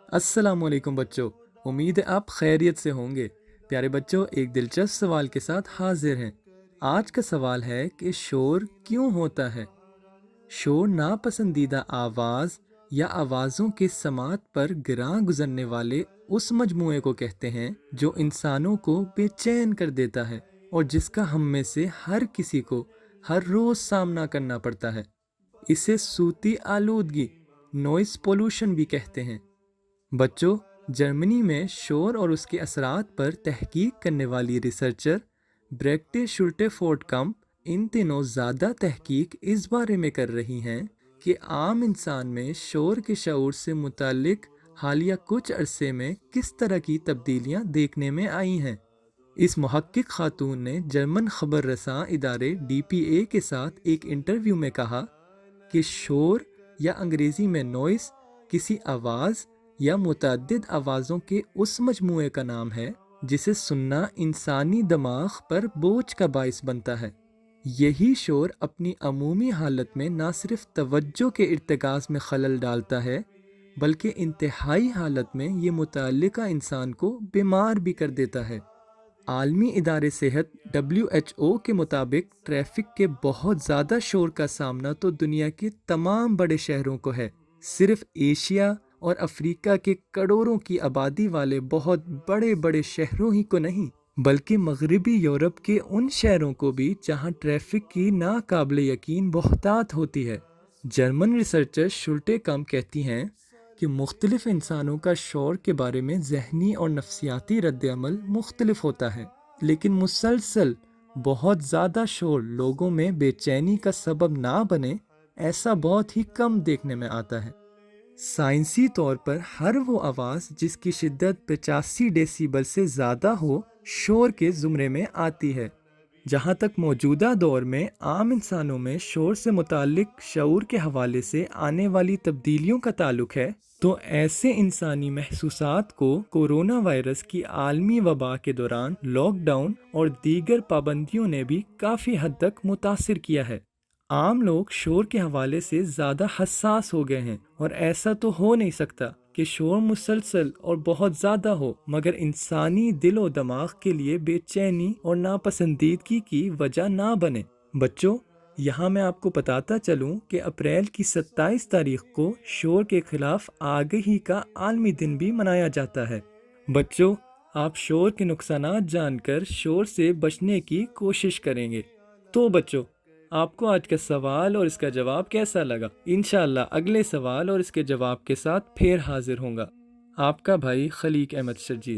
अस्सलाम वालेकुम बच्चों। उम्मीद है आप खैरियत से होंगे। प्यारे बच्चों, एक दिलचस्प सवाल के साथ हाजिर हैं। आज का सवाल है कि शोर क्यों होता है। शोर नापसंदीदा आवाज़ या आवाज़ों के समात पर गिरां गुजरने वाले उस मजमूए को कहते हैं जो इंसानों को बेचैन कर देता है और जिसका हम में से हर किसी को हर रोज़ सामना करना पड़ता है। इसे सूती आलूदगी, नॉइस पोल्यूशन भी कहते हैं। बच्चों, जर्मनी में शोर और उसके असरात पर तहकीक करने वाली रिसर्चर ब्रेक्टे शुल्टे फोर्टकम्प इन दिनों ज़्यादा तहकीक इस बारे में कर रही हैं कि आम इंसान में शोर के शऊर से मुतालिक हालिया कुछ अरसे में किस तरह की तब्दीलियां देखने में आई हैं। इस मुहक्किक खातून ने जर्मन खबर रसां इदारे DPA के साथ एक इंटरव्यू में कहा कि शोर या अंग्रेज़ी में नॉइस किसी आवाज़ या मुतअद्दिद आवाज़ों के उस मजमूए का नाम है जिसे सुनना इंसानी दिमाग पर बोझ का बाइस बनता है। यही शोर अपनी अमूमी हालत में ना सिर्फ तवज्जो के इर्तिकाज़ में खलल डालता है बल्कि इंतहाई हालत में ये मुतअल्लिका इंसान को बीमार भी कर देता है। आलमी इदारे सेहत WHO के मुताबिक ट्रैफिक के बहुत ज़्यादा शोर का सामना तो दुनिया के तमाम बड़े शहरों को है। सिर्फ एशिया और अफ्रीका के करोड़ों की आबादी वाले बहुत बड़े बड़े शहरों ही को नहीं बल्कि मगरबी यूरोप के उन शहरों को भी जहां ट्रैफिक की नाकाबिले यकीन बहुतात होती है। जर्मन रिसर्चर शुल्टे कम कहती हैं कि मुख्तलिफ इंसानों का शोर के बारे में ज़हनी और नफ्सियाती रद्द-ए-अमल मुख्तलिफ होता है, लेकिन मुसलसल बहुत ज़्यादा शोर लोगों में बेचैनी का सबब ना बने, ऐसा बहुत ही कम देखने में आता है। साइंसी तौर पर हर वो आवाज़ जिसकी शिद्दत 85 डेसिबल से ज़्यादा हो शोर के ज़ुमरे में आती है। जहाँ तक मौजूदा दौर में आम इंसानों में शोर से मुतालिक शऊर के हवाले से आने वाली तब्दीलियों का ताल्लुक है, तो ऐसे इंसानी महसूसात को कोरोना वायरस की आलमी वबा के दौरान लॉकडाउन और दीगर पाबंदियों ने भी काफ़ी हद तक मुतासिर किया है। आम लोग शोर के हवाले से ज़्यादा हसास हो गए हैं और ऐसा तो हो नहीं सकता कि शोर मुसलसल और बहुत ज़्यादा हो मगर इंसानी दिल और दिमाग के लिए बेचैनी और नापसंदीदगी की वजह ना बने। बच्चों, यहाँ मैं आपको बताता चलूँ कि अप्रैल की 27 तारीख को शोर के खिलाफ आगही का आलमी दिन भी मनाया जाता है। बच्चों, आप शोर के नुकसानात जानकर शोर से बचने की कोशिश करेंगे। तो बच्चों, आपको आज का सवाल और इसका जवाब कैसा लगा? इंशाअल्लाह अगले सवाल और इसके जवाब के साथ फिर हाजिर होऊंगा। आपका भाई खलीक अहमद शर्जील।